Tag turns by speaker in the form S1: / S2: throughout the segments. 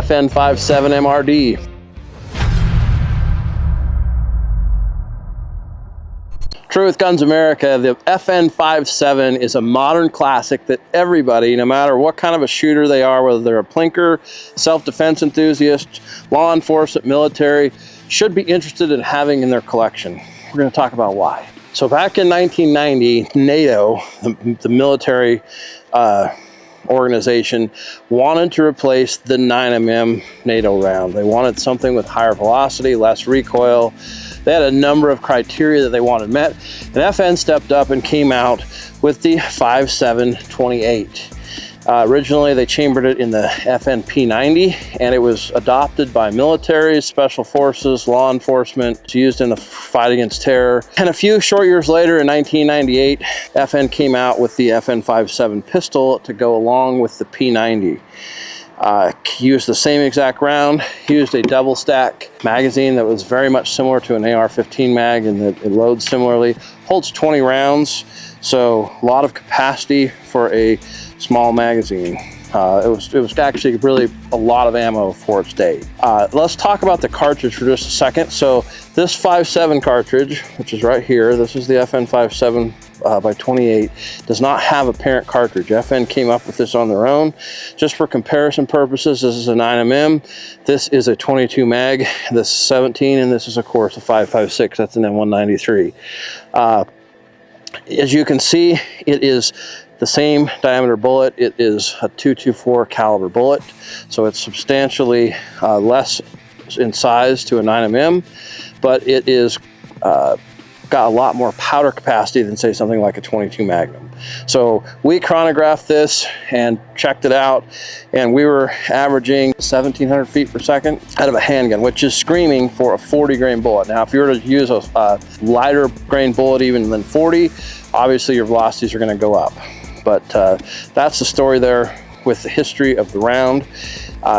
S1: FN Five-seveN MRD. True with Guns America, the FN Five-seveN is a modern classic that everybody, no matter what kind of a shooter they are, whether they're a plinker, self-defense enthusiast, law enforcement, military, should be interested in having in their collection. We're going to talk about why. So back in 1990, NATO, the military organization, wanted to replace the 9mm NATO round. They wanted something with higher velocity, less recoil. They had a number of criteria that they wanted met, and FN stepped up and came out with the Five-seveN 28. Originally, they chambered it in the FN P90, and it was adopted by military, special forces, law enforcement. It's used in the fight against terror. And a few short years later, in 1998, FN came out with the FN Five-seveN pistol to go along with the P90. Used the same exact round, used a double stack magazine that was very much similar to an AR-15 mag, and it loads similarly. Holds 20 rounds, so a lot of capacity for a small magazine. It was actually really a lot of ammo for its day. Let's talk about the cartridge for just a second. So this Five-seveN cartridge, which is right here, this is the FN Five-seveN by 28, does not have a parent cartridge. FN came up with this on their own. Just for comparison purposes, this is a 9mm, this is a 22 mag, this is 17, and this is of course a 5.56, that's an M193. As you can see, it is the same diameter bullet. It is a .224 caliber bullet, so it's substantially less in size to a 9mm, but it is got a lot more powder capacity than, say, something like a 22 Magnum. So we chronographed this and checked it out, and we were averaging 1,700 feet per second out of a handgun, which is screaming for a 40 grain bullet. Now, if you were to use a lighter grain bullet even than 40, obviously your velocities are going to go up. But that's the story there with the history of the round.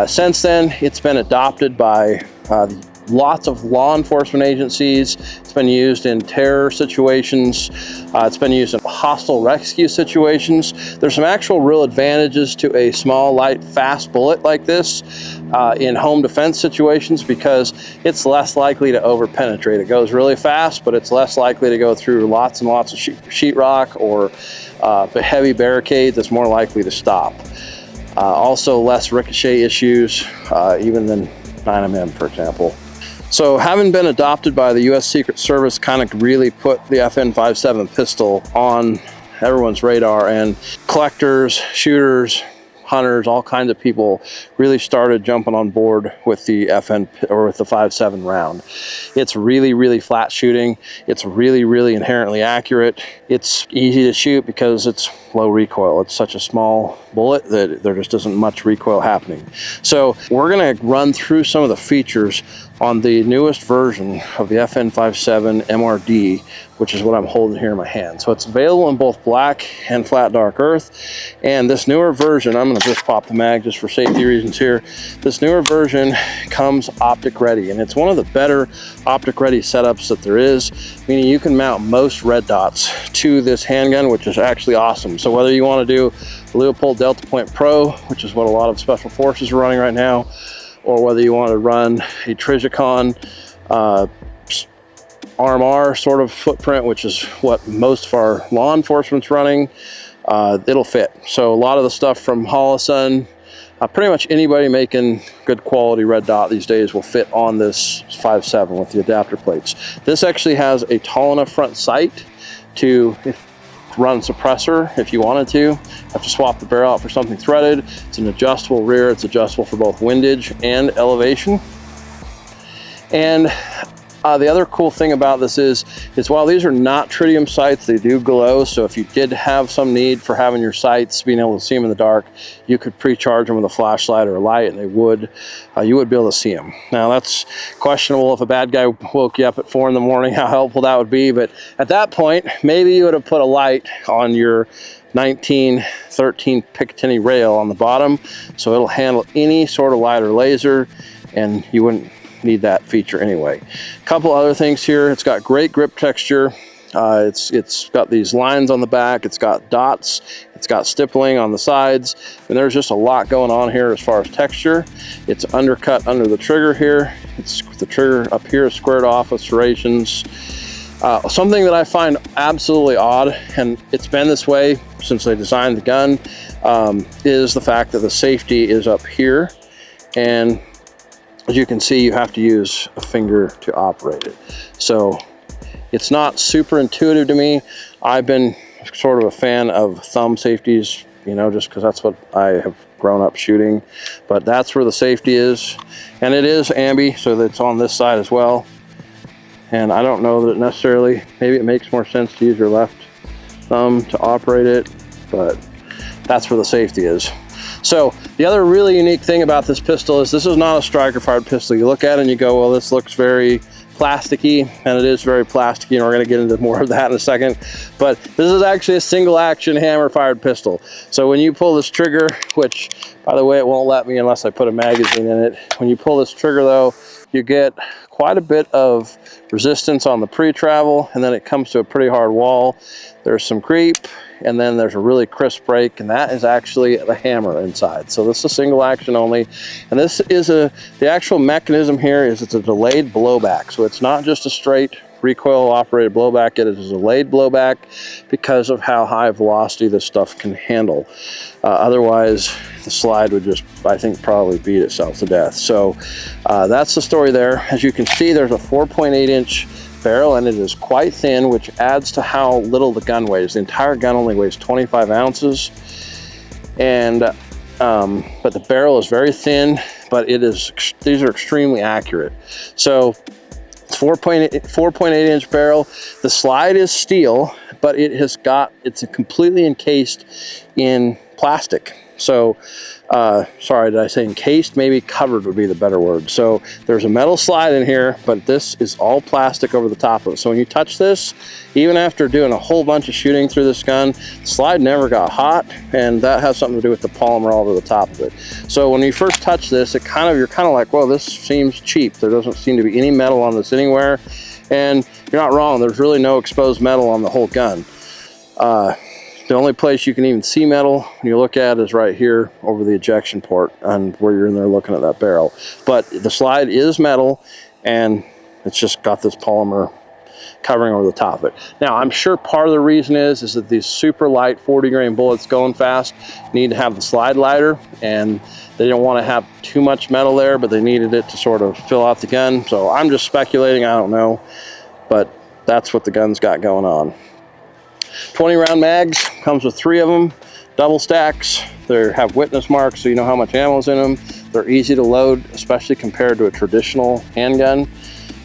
S1: Since then, it's been adopted by lots of law enforcement agencies. It's been used in terror situations. It's been used in hostile rescue situations. There's some actual real advantages to a small, light, fast bullet like this in home defense situations, because it's less likely to over-penetrate. It goes really fast, but it's less likely to go through lots and lots of sheetrock or a heavy barricade that's more likely to stop. Also less ricochet issues, even than 9mm, for example. So having been adopted by the U.S. Secret Service kind of really put the FN Five-seveN pistol on everyone's radar, and collectors, shooters, hunters, all kinds of people really started jumping on board with the FN or with the Five-seveN round. It's really, really flat shooting. It's really, really inherently accurate. It's easy to shoot because it's low recoil. It's such a small bullet that there just isn't much recoil happening. So we're going to run through some of the features on the newest version of the FN Five-seveN MRD, which is what I'm holding here in my hand. So it's available in both black and flat dark earth. And this newer version, I'm going to just pop the mag just for safety reasons here. This newer version comes optic ready, and it's one of the better optic ready setups that there is, meaning you can mount most red dots to this handgun, which is actually awesome. So whether you want to do Leupold Delta Point Pro, which is what a lot of special forces are running right now, or whether you want to run a Trijicon RMR sort of footprint, which is what most of our law enforcement's running, it'll fit. So a lot of the stuff from Holosun, pretty much anybody making good quality red dot these days will fit on this Five-seveN with the adapter plates. This actually has a tall enough front sight to run suppressor if you wanted to. Have to swap the barrel out for something threaded. It's an adjustable rear. It's adjustable for both windage and elevation. And the other cool thing about this is while these are not tritium sights, they do glow. So if you did have some need for having your sights, being able to see them in the dark, you could pre-charge them with a flashlight or a light, and they would, you would be able to see them. Now that's questionable if a bad guy woke you up at 4 in the morning, how helpful that would be. But at that point, maybe you would have put a light on your 1913 Picatinny rail on the bottom, so it'll handle any sort of light or laser, and you wouldn't need that feature anyway. A couple other things here. It's got great grip texture. It's got these lines on the back. It's got dots It's got stippling on the sides, and there's just a lot going on here as far as texture. It's undercut under the trigger here. The trigger up here is squared off with serrations. Something that I find absolutely odd, and it's been this way since they designed the gun, is the fact that the safety is up here, and as you can see, you have to use a finger to operate it. So it's not super intuitive to me. I've been sort of a fan of thumb safeties, you know, just because that's what I have grown up shooting. But that's where the safety is, and it is ambi, so that's on this side as well. And I don't know that necessarily, maybe it makes more sense to use your left thumb to operate it, but that's where the safety is. So the other really unique thing about this pistol is this is not a striker fired pistol. You look at it and you go, well, this looks very plasticky, and it is very plasticky, and we're going to get into more of that in a second. But this is actually a single action hammer fired pistol. So when you pull this trigger, which by the way, it won't let me unless I put a magazine in it. When you pull this trigger though, you get quite a bit of resistance on the pre-travel, and then it comes to a pretty hard wall. There's some creep, and then there's a really crisp break, and that is actually the hammer inside. So this is single action only, and this is the actual mechanism here is it's a delayed blowback. So it's not just a straight recoil operated blowback, it is a delayed blowback because of how high velocity this stuff can handle. Otherwise the slide would just, I think, probably beat itself to death. So that's the story there. As you can see, there's a 4.8-inch barrel, and it is quite thin, which adds to how little the gun weighs. The entire gun only weighs 25 ounces, and but the barrel is very thin, but these are extremely accurate. So it's 4.8-inch barrel. The slide is steel, but it's completely encased in plastic. So sorry, did I say encased? Maybe covered would be the better word. So there's a metal slide in here, but this is all plastic over the top of it. So when you touch this, even after doing a whole bunch of shooting through this gun, the slide never got hot, and that has something to do with the polymer all over the top of it. So when you first touch this, you're kind of like, well, this seems cheap. There doesn't seem to be any metal on this anywhere, and you're not wrong. There's really no exposed metal on the whole gun. The only place you can even see metal when you look at it is right here over the ejection port and where you're in there looking at that barrel. But the slide is metal, and it's just got this polymer covering over the top of it. Now, I'm sure part of the reason is that these super light 40 grain bullets going fast need to have the slide lighter, and they don't want to have too much metal there, but they needed it to sort of fill out the gun. So I'm just speculating, I don't know, but that's what the gun's got going on. 20 round mags, comes with 3 of them, double stacks. They have witness marks, so you know how much ammo is in them. They're easy to load, especially compared to a traditional handgun.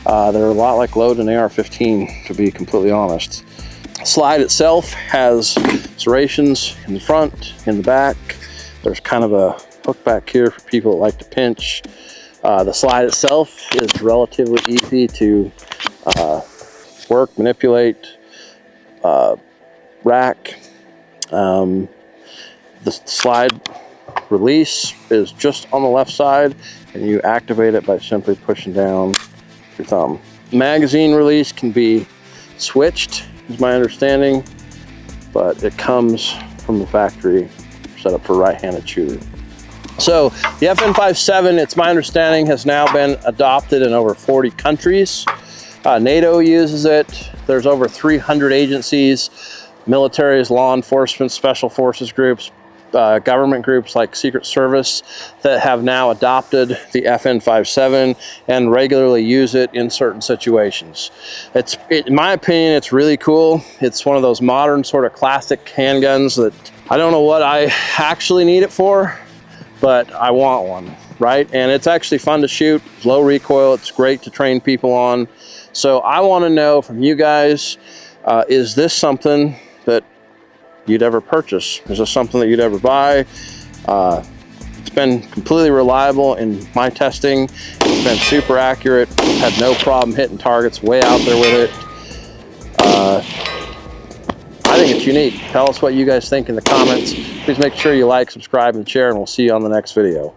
S1: They're a lot like loading an AR-15, to be completely honest. Slide itself has serrations in the front, in the back. There's kind of a hook back here for people that like to pinch. The slide itself is relatively easy to work, manipulate, rack. The slide release is just on the left side, and you activate it by simply pushing down your thumb. Magazine release can be switched, is my understanding, but it comes from the factory set up for right-handed shooter. So the FN Five-seveN, it's my understanding, has now been adopted in over 40 countries. NATO uses it. There's over 300 agencies, militaries, law enforcement, special forces groups, government groups like Secret Service that have now adopted the FN Five-seveN and regularly use it in certain situations. In my opinion, it's really cool. It's one of those modern sort of classic handguns that I don't know what I actually need it for, but I want one, right? And it's actually fun to shoot, low recoil, it's great to train people on. So I want to know from you guys, is this something that you'd ever purchase? Is this something that you'd ever buy? It's been completely reliable in my testing. It's been super accurate. Had no problem hitting targets way out there with it. I think it's unique. Tell us what you guys think in the comments. Please make sure you like, subscribe, and share, and we'll see you on the next video.